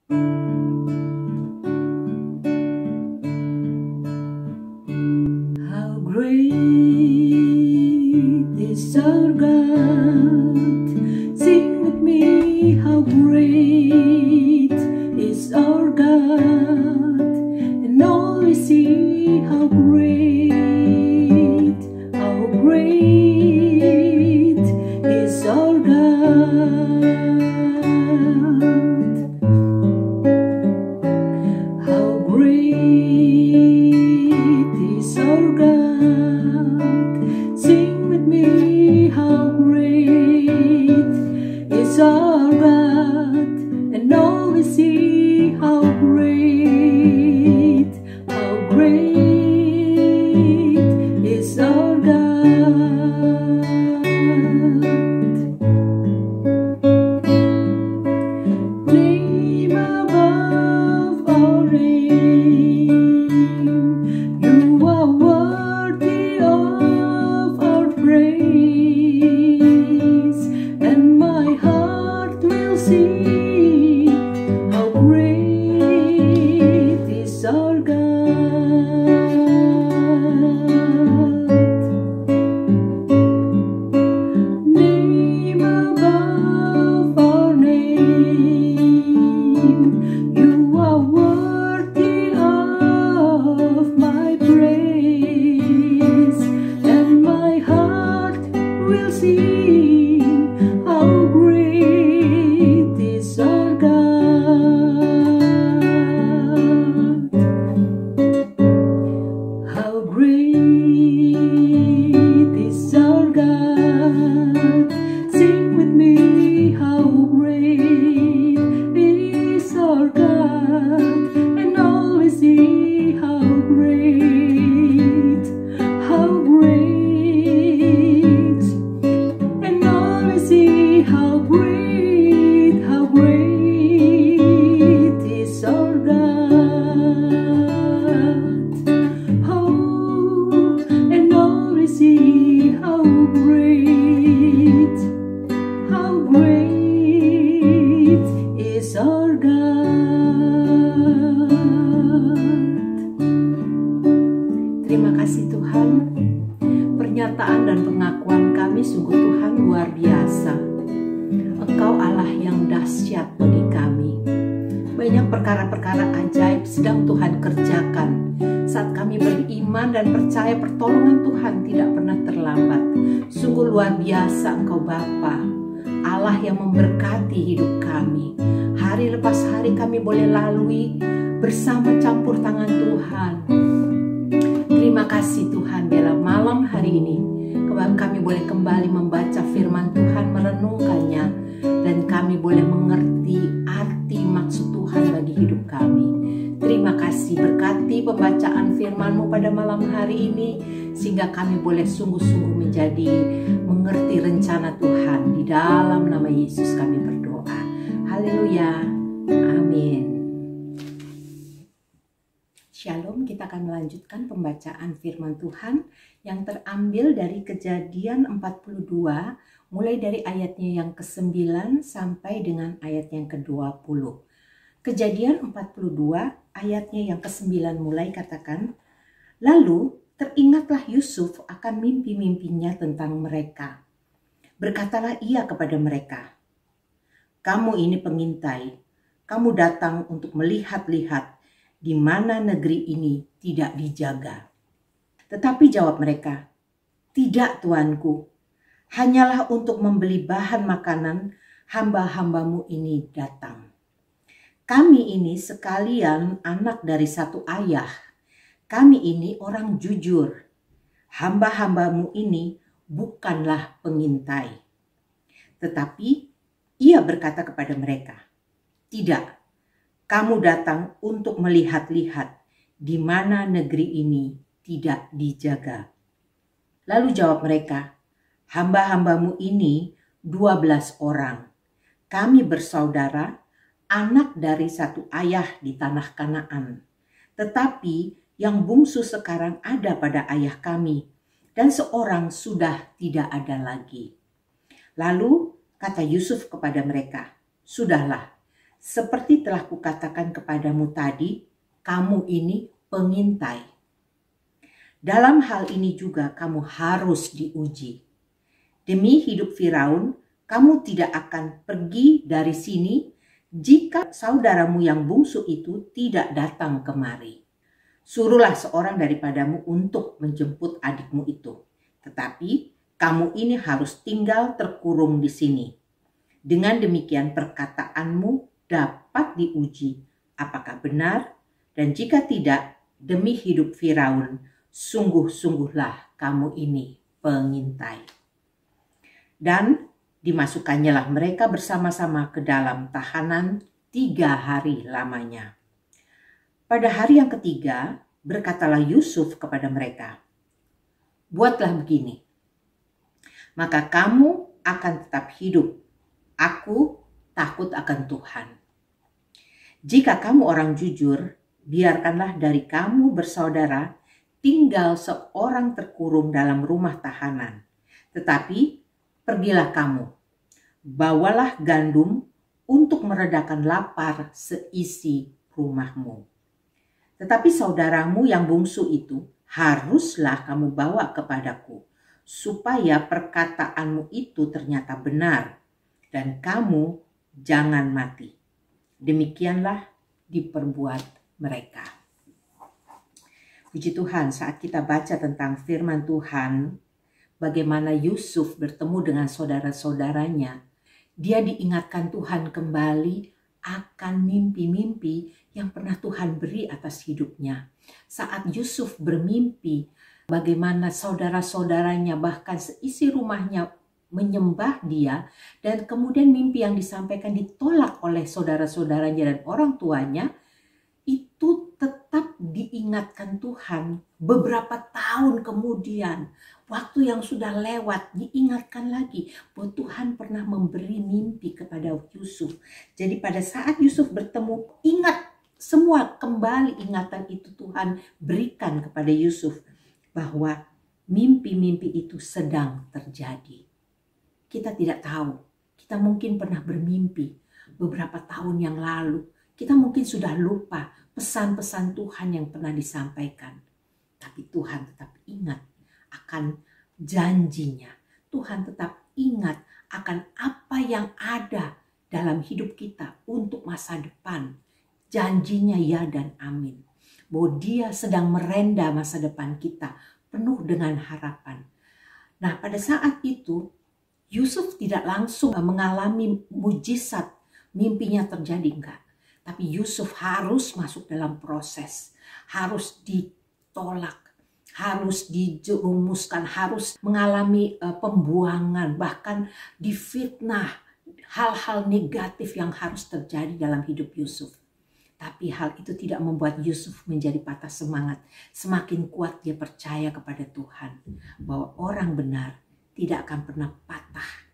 How great is our God. Sing with me, how great is our God. And all we see, how great is our God. How great is our God. Sing with me, how great is our God. And all we see, how great is our God. Name above all name, you are worthy of our praise, and my heart will sing, how great is our God. Name above our name, you are worthy of my praise, and my heart will sing, how great is our God. How great is our God. Sing with me, how great is our God. And all we see, how great, and all we see, how great is our God. Oh, and all we see, how great is our God. Terima kasih Tuhan, pernyataan dan pengakuan kami sungguh Tuhan luar biasa. Engkau Allah yang dahsyat bagi kami. Banyak perkara-perkara ajaib sedang Tuhan kerjakan saat kami beriman dan percaya pertolongan Tuhan tidak pernah terlambat. Sungguh luar biasa Engkau Bapa, Allah yang memberkati hidup kami. Hari lepas hari kami boleh lalui bersama campur tangan Tuhan. Terima kasih Tuhan, dalam malam hari ini kami boleh kembali membaca firman Tuhan, merenungkannya, dan kami boleh mengerti arti maksud Tuhan bagi hidup kami. Terima kasih, berkati pembacaan firman-Mu pada malam hari ini, sehingga kami boleh sungguh-sungguh menjadi mengerti rencana Tuhan. Di dalam nama Yesus kami berdoa. Haleluya. Amin. Shalom, kita akan melanjutkan pembacaan firman Tuhan yang terambil dari Kejadian 42, mulai dari ayatnya yang ke-9 sampai dengan ayat yang ke-20. Kejadian 42 ayatnya yang ke-9 mulai katakan, lalu teringatlah Yusuf akan mimpi-mimpinya tentang mereka. Berkatalah ia kepada mereka, kamu ini pengintai, kamu datang untuk melihat-lihat di mana negeri ini tidak dijaga. Tetapi jawab mereka, tidak tuanku, hanyalah untuk membeli bahan makanan hamba-hambamu ini datang. Kami ini sekalian anak dari satu ayah. Kami ini orang jujur. Hamba-hambamu ini bukanlah pengintai. Tetapi ia berkata kepada mereka, tidak, kamu datang untuk melihat-lihat di mana negeri ini tidak dijaga. Lalu jawab mereka, hamba-hambamu ini 12 orang. Kami bersaudara, anak dari satu ayah di tanah Kanaan. Tetapi yang bungsu sekarang ada pada ayah kami, dan seorang sudah tidak ada lagi. Lalu kata Yusuf kepada mereka, sudahlah, Seperti telah kukatakan kepadamu tadi, kamu ini pengintai. Dalam hal ini juga kamu harus diuji. Demi hidup Firaun, kamu tidak akan pergi dari sini jika saudaramu yang bungsu itu tidak datang kemari. Suruhlah seorang daripadamu untuk menjemput adikmu itu. Tetapi kamu ini harus tinggal terkurung di sini. Dengan demikian perkataanmu dapat diuji apakah benar, dan jika tidak, demi hidup Firaun, sungguh-sungguhlah kamu ini pengintai. Dan dimasukkannya lah mereka bersama-sama ke dalam tahanan 3 hari lamanya. Pada hari yang ketiga, berkatalah Yusuf kepada mereka, buatlah begini, maka kamu akan tetap hidup. Aku takut akan Tuhan. Jika kamu orang jujur, biarkanlah dari kamu bersaudara tinggal seorang terkurung dalam rumah tahanan. Tetapi pergilah kamu, bawalah gandum untuk meredakan lapar seisi rumahmu. Tetapi saudaramu yang bungsu itu haruslah kamu bawa kepadaku, supaya perkataanmu itu ternyata benar, dan kamu jangan mati. Demikianlah diperbuat mereka. Puji Tuhan, saat kita baca tentang firman Tuhan, bagaimana Yusuf bertemu dengan saudara-saudaranya, dia diingatkan Tuhan kembali akan mimpi-mimpi yang pernah Tuhan beri atas hidupnya. Saat Yusuf bermimpi, bagaimana saudara-saudaranya bahkan seisi rumahnya menyembah dia, dan kemudian mimpi yang disampaikan ditolak oleh saudara-saudaranya dan orang tuanya, itu tetap diingatkan Tuhan beberapa tahun kemudian. Waktu yang sudah lewat diingatkan lagi bahwa Tuhan pernah memberi mimpi kepada Yusuf. Jadi pada saat Yusuf bertemu, ingat semua kembali ingatan itu Tuhan berikan kepada Yusuf bahwa mimpi-mimpi itu sedang terjadi. Kita tidak tahu, kita mungkin pernah bermimpi beberapa tahun yang lalu. Kita mungkin sudah lupa pesan-pesan Tuhan yang pernah disampaikan. Tapi Tuhan tetap ingat akan janjinya. Tuhan tetap ingat akan apa yang ada dalam hidup kita untuk masa depan. Janjinya ya dan amin. Bahwa dia sedang merenda masa depan kita penuh dengan harapan. Nah, pada saat itu Yusuf tidak langsung mengalami mujizat mimpinya terjadi, enggak. Tapi Yusuf harus masuk dalam proses, harus ditolak, harus dijerumuskan, harus mengalami pembuangan, bahkan difitnah, hal-hal negatif yang harus terjadi dalam hidup Yusuf. Tapi hal itu tidak membuat Yusuf menjadi patah semangat. Semakin kuat dia percaya kepada Tuhan bahwa orang benar tidak akan pernah patah.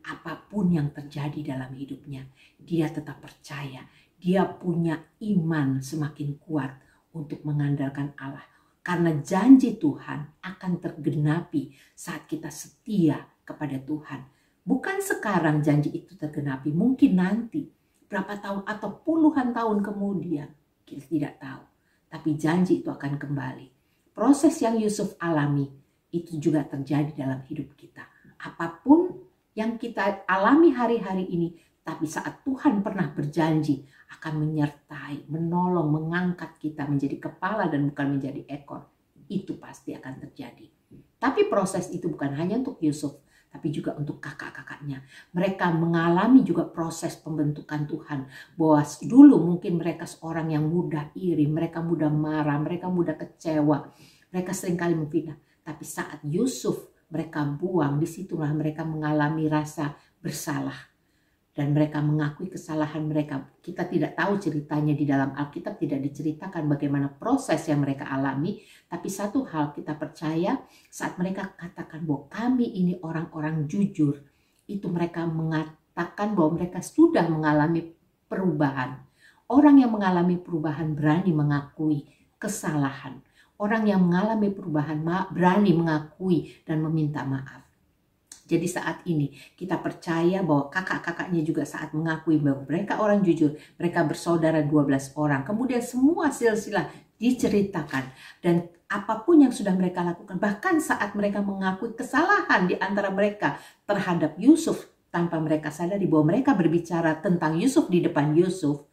Apapun yang terjadi dalam hidupnya, dia tetap percaya. Dia punya iman semakin kuat untuk mengandalkan Allah. Karena janji Tuhan akan tergenapi saat kita setia kepada Tuhan. Bukan sekarang janji itu tergenapi, mungkin nanti. Berapa tahun atau puluhan tahun kemudian, kita tidak tahu. Tapi janji itu akan kembali. Proses yang Yusuf alami, itu juga terjadi dalam hidup kita. Apapun yang kita alami hari-hari ini, tapi saat Tuhan pernah berjanji akan menyertai, menolong, mengangkat kita menjadi kepala dan bukan menjadi ekor. Itu pasti akan terjadi. Tapi proses itu bukan hanya untuk Yusuf, tapi juga untuk kakak-kakaknya. Mereka mengalami juga proses pembentukan Tuhan. Bahwa dulu mungkin mereka seorang yang mudah iri, mereka mudah marah, mereka mudah kecewa. Mereka seringkali memfitnah. Tapi saat Yusuf mereka buang, disitulah mereka mengalami rasa bersalah. Dan mereka mengakui kesalahan mereka. Kita tidak tahu ceritanya di dalam Alkitab, tidak diceritakan bagaimana proses yang mereka alami. Tapi satu hal kita percaya, saat mereka katakan bahwa kami ini orang-orang jujur, itu mereka mengatakan bahwa mereka sudah mengalami perubahan. Orang yang mengalami perubahan berani mengakui kesalahan. Orang yang mengalami perubahan berani mengakui dan meminta maaf. Jadi saat ini kita percaya bahwa kakak-kakaknya juga saat mengakui bahwa mereka orang jujur, mereka bersaudara 12 orang. Kemudian semua silsilah diceritakan dan apapun yang sudah mereka lakukan, bahkan saat mereka mengakui kesalahan di antara mereka terhadap Yusuf tanpa mereka sadari bahwa mereka berbicara tentang Yusuf di depan Yusuf,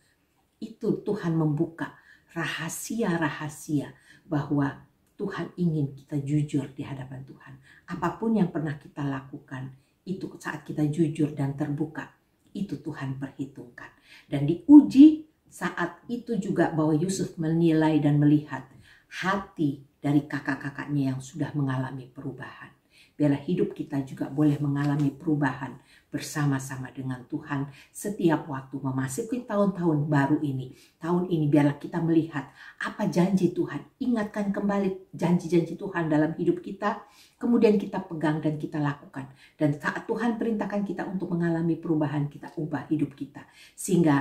itu Tuhan membuka rahasia-rahasia bahwa Tuhan ingin kita jujur di hadapan Tuhan. Apapun yang pernah kita lakukan, itu saat kita jujur dan terbuka, itu Tuhan perhitungkan. Dan diuji saat itu juga bahwa Yusuf menilai dan melihat hati dari kakak-kakaknya yang sudah mengalami perubahan. Biarlah hidup kita juga boleh mengalami perubahan bersama-sama dengan Tuhan setiap waktu memasuki tahun-tahun baru ini. Tahun ini biarlah kita melihat apa janji Tuhan. Ingatkan kembali janji-janji Tuhan dalam hidup kita. Kemudian kita pegang dan kita lakukan. Dan saat Tuhan perintahkan kita untuk mengalami perubahan, kita ubah hidup kita. Sehingga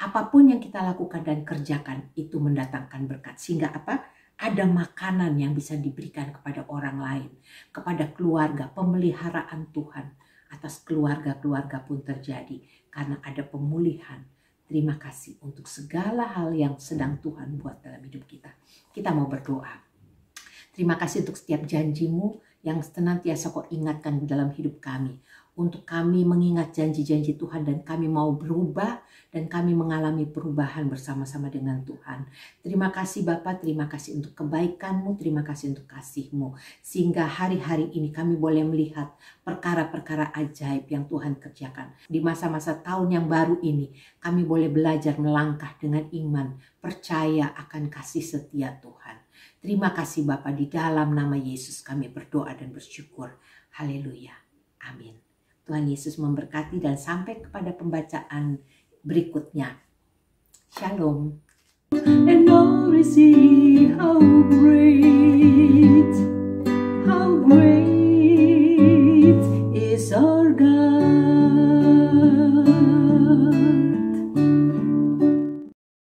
apapun yang kita lakukan dan kerjakan itu mendatangkan berkat. Sehingga apa? Ada makanan yang bisa diberikan kepada orang lain, kepada keluarga, pemeliharaan Tuhan atas keluarga-keluarga pun terjadi karena ada pemulihan. Terima kasih untuk segala hal yang sedang Tuhan buat dalam hidup kita. Kita mau berdoa. Terima kasih untuk setiap janji-Mu yang senantiasa Kau ingatkan dalam hidup kami. Untuk kami mengingat janji-janji Tuhan dan kami mau berubah dan kami mengalami perubahan bersama-sama dengan Tuhan. Terima kasih Bapa, terima kasih untuk kebaikan-Mu, terima kasih untuk kasih-Mu. Sehingga hari-hari ini kami boleh melihat perkara-perkara ajaib yang Tuhan kerjakan. Di masa-masa tahun yang baru ini kami boleh belajar melangkah dengan iman, percaya akan kasih setia Tuhan. Terima kasih Bapa, di dalam nama Yesus kami berdoa dan bersyukur. Haleluya. Amin. Tuhan Yesus memberkati dan sampai kepada pembacaan berikutnya. Shalom. And all see how great is our God.